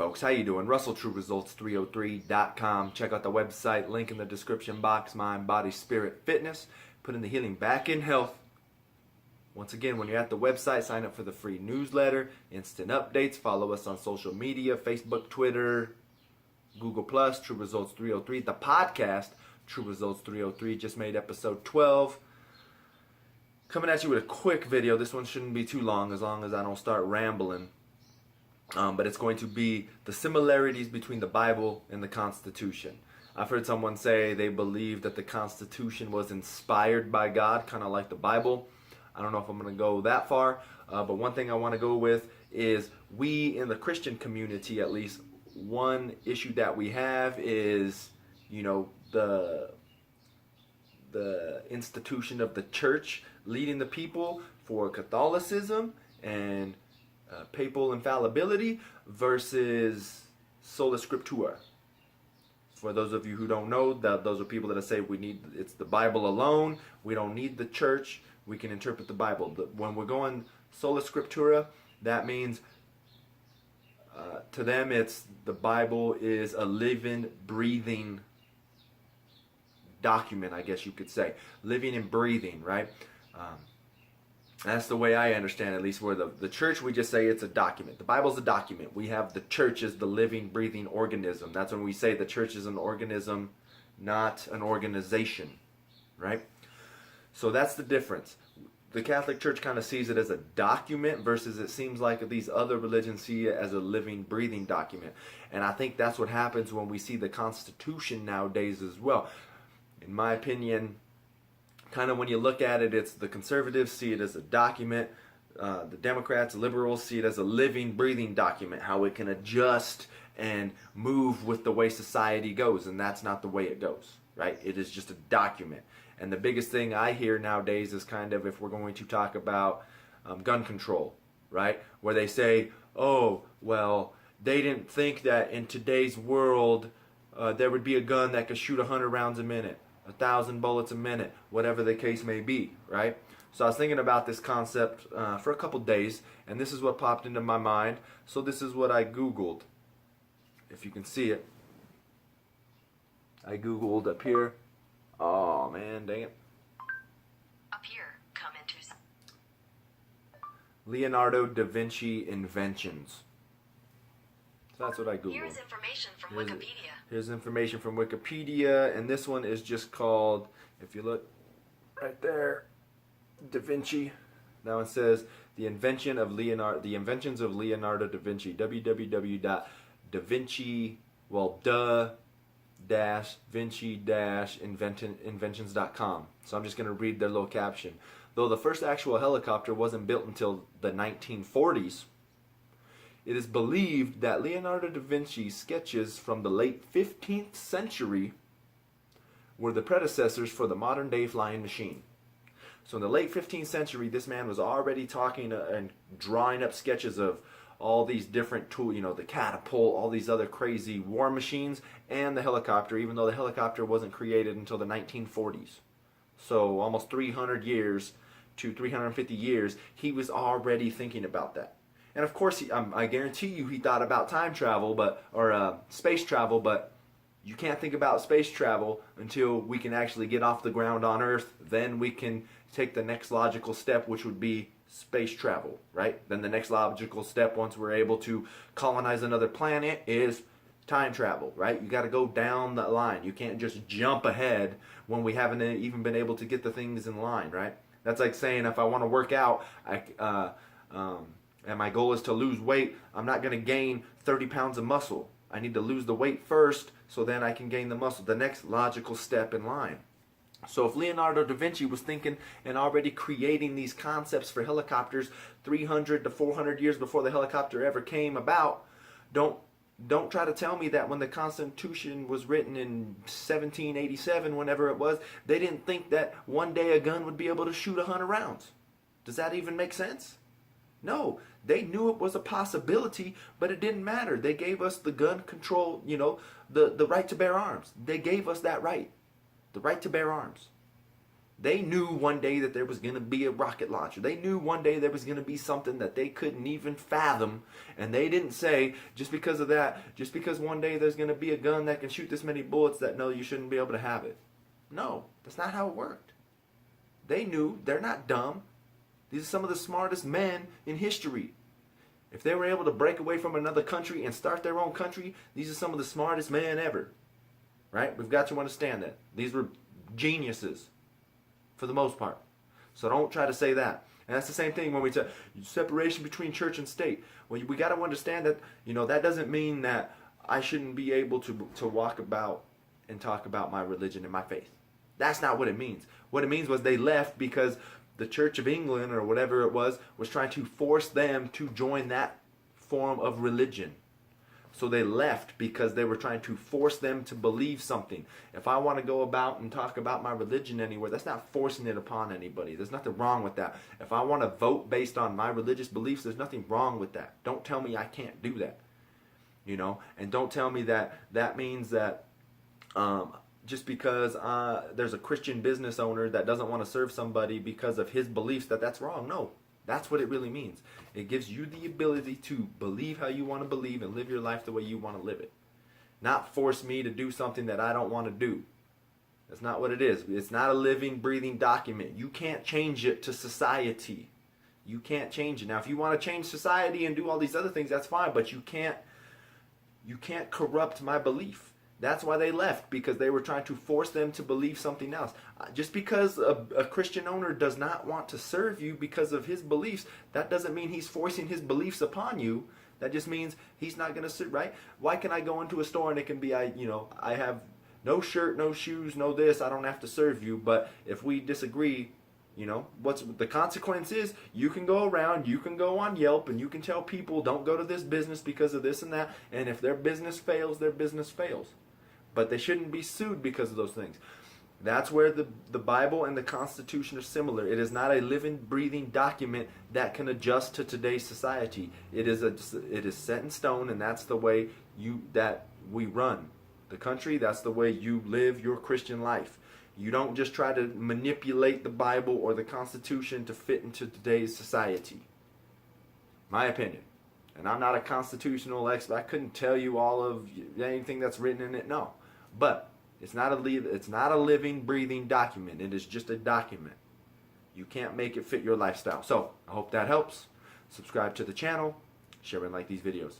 folks, how you doing? RussellTrueResults303.com. Check out the website, link in the description box. Mind, body, spirit, fitness. Putting the healing back in health. Once again, when you're at the website, sign up for the free newsletter, instant updates. Follow us on social media, Facebook, Twitter, Google+, True Results 303. The podcast, True Results 303, just made episode 12. Coming at you with a quick video. This one shouldn't be too long as I don't start rambling. But it's going to be the similarities between the Bible and the Constitution. I've heard someone say they believe that the Constitution was inspired by God, kind of like the Bible. I don't know if I'm going to go that far, but one thing I want to go with is we in the Christian community, at least, one issue that we have is, the institution of the church leading the people for Catholicism and papal infallibility versus sola scriptura. For those of you who don't know, those are people that say it's the Bible alone. We don't need the church. We can interpret the Bible. When we're going sola scriptura, that means to them it's the Bible is a living, breathing document, I guess you could say. Living and breathing, right? That's the way I understand it, at least. Where the church, we just say it's a document. The Bible's a document. We have the church as the living, breathing organism. That's when we say the church is an organism, not an organization, right? So that's the difference. The Catholic Church kind of sees it as a document versus it seems like these other religions see it as a living, breathing document. And I think that's what happens when we see the Constitution nowadays as well. In my opinion, kind of when you look at it, it's the conservatives see it as a document. The Democrats, liberals see it as a living, breathing document, how it can adjust and move with the way society goes. And that's not the way it goes, right? It is just a document. And the biggest thing I hear nowadays is kind of, if we're going to talk about gun control, right? Where they say, oh, well, they didn't think that in today's world there would be a gun that could shoot 100 rounds a minute. 1,000 bullets a minute, whatever the case may be, right? So I was thinking about this concept for a couple days, and this is what popped into my mind. So this is what I Googled. If you can see it. I Googled up here. Oh, man, dang it. Up here, come into Leonardo da Vinci inventions. So that's what I Googled. Here's information from Wikipedia. Here's information from Wikipedia, and this one is just called, if you look right there, Da Vinci. Now it says the inventions of Leonardo da Vinci. www.da-vinci-inventions.com. So I'm just going to read their little caption. Though the first actual helicopter wasn't built until the 1940s, it is believed that Leonardo da Vinci's sketches from the late 15th century were the predecessors for the modern-day flying machine. So in the late 15th century, this man was already talking and drawing up sketches of all these different tools, the catapult, all these other crazy war machines, and the helicopter, even though the helicopter wasn't created until the 1940s. So almost 300 years to 350 years, he was already thinking about that. And of course, I guarantee you he thought about time travel, or space travel, but you can't think about space travel until we can actually get off the ground on Earth. Then we can take the next logical step, which would be space travel, right? Then the next logical step, once we're able to colonize another planet, is time travel, right? You got to go down the line. You can't just jump ahead when we haven't even been able to get the things in line, right? That's like saying if I want to work out, and my goal is to lose weight, I'm not going to gain 30 pounds of muscle. I need to lose the weight first so then I can gain the muscle, the next logical step in line. So if Leonardo da Vinci was thinking and already creating these concepts for helicopters 300 to 400 years before the helicopter ever came about, don't try to tell me that when the Constitution was written in 1787, whenever it was, they didn't think that one day a gun would be able to shoot 100 rounds. Does that even make sense? No, they knew it was a possibility, but it didn't matter. They gave us the gun control, the right to bear arms. They gave us that right, the right to bear arms. They knew one day that there was going to be a rocket launcher. They knew one day there was going to be something that they couldn't even fathom. And they didn't say, just because of that, just because one day there's going to be a gun that can shoot this many bullets, that no, you shouldn't be able to have it. No, that's not how it worked. They knew. They're not dumb. These are some of the smartest men in history. If they were able to break away from another country and start their own country, these are some of the smartest men ever. Right? We've got to understand that. These were geniuses. For the most part. So don't try to say that. And that's the same thing when we say separation between church and state. Well, we got to understand that, that doesn't mean that I shouldn't be able to walk about and talk about my religion and my faith. That's not what it means. What it means was they left because the Church of England or whatever it was trying to force them to join that form of religion. So they left because they were trying to force them to believe something. If I want to go about and talk about my religion anywhere, that's not forcing it upon anybody. There's nothing wrong with that. If I want to vote based on my religious beliefs, there's nothing wrong with that. Don't tell me I can't do that. And don't tell me that that means that just because there's a Christian business owner that doesn't want to serve somebody because of his beliefs that's wrong. No. That's what it really means. It gives you the ability to believe how you want to believe and live your life the way you want to live it. Not force me to do something that I don't want to do. That's not what it is. It's not a living, breathing document. You can't change it to society. You can't change it. Now, if you want to change society and do all these other things, that's fine, but you can't corrupt my belief. That's why they left, because they were trying to force them to believe something else. Just because a Christian owner does not want to serve you because of his beliefs, that doesn't mean he's forcing his beliefs upon you. That just means he's not going to serve, right? Why can I go into a store and it can be, I have no shirt, no shoes, no this, I don't have to serve you, but if we disagree, what's the consequence is you can go around, you can go on Yelp, and you can tell people don't go to this business because of this and that, and if their business fails, their business fails. But they shouldn't be sued because of those things. That's where the Bible and the Constitution are similar. It is not a living, breathing document that can adjust to today's society. It is set in stone, and that's the way that we run the country. That's the way you live your Christian life. You don't just try to manipulate the Bible or the Constitution to fit into today's society. My opinion. And I'm not a constitutional expert. I couldn't tell you all of anything that's written in it. No. But it's not a living, breathing document. It is just a document. You can't make it fit your lifestyle. So I hope that helps. Subscribe to the channel. Share and like these videos.